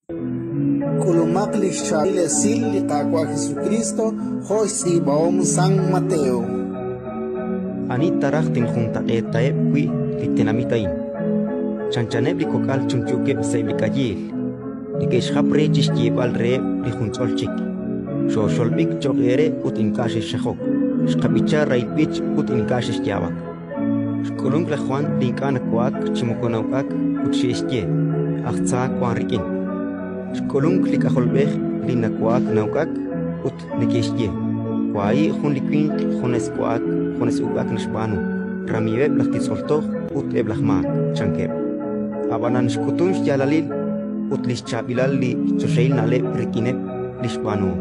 Kulumakli siya ilesil li kakwa Jesucristo hoy si baom San Mateo. Ani tarak tin junta taep kui litinamitain. Chanchaneb li kokal chunchuke sa ibikayil. Likesh hapre chishkibal re li junsolchik. Shosholbik chokere ut inkashe shahok. Shkabicha raitbich ut inkashe shkiabak. Shkulung le Juan linkana kuak chimokonaukak ut shishkie. Achtsa kuan rikin. Shkulung likaholbech linakuak naukak ut nikishkie. Kwai jun likwin junes kuak junes ukak nishbanu. Ramibeb lachtisoltoch ut eblachmak chankeb. Abanan shkutun shyalalil ut lishchabilal li chosheil nale rikineb lishbanu.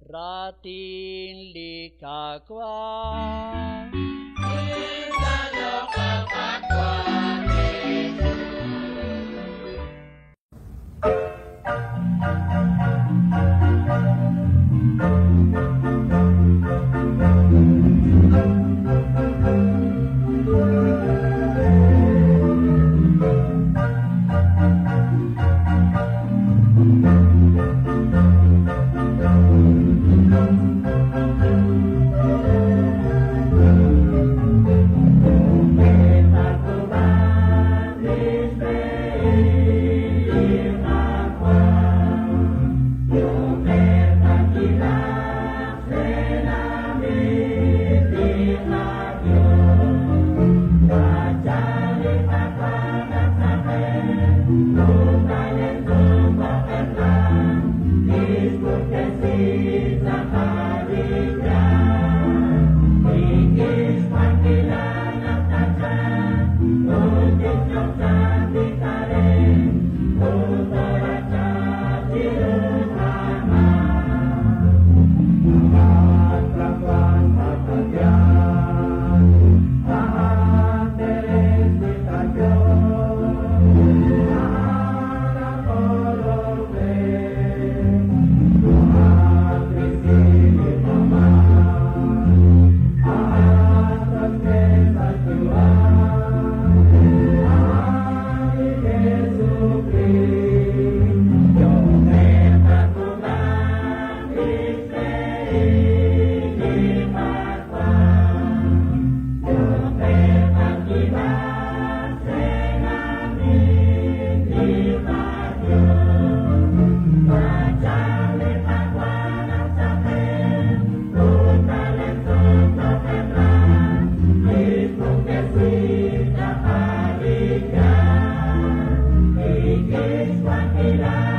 Ratin likakwa Igual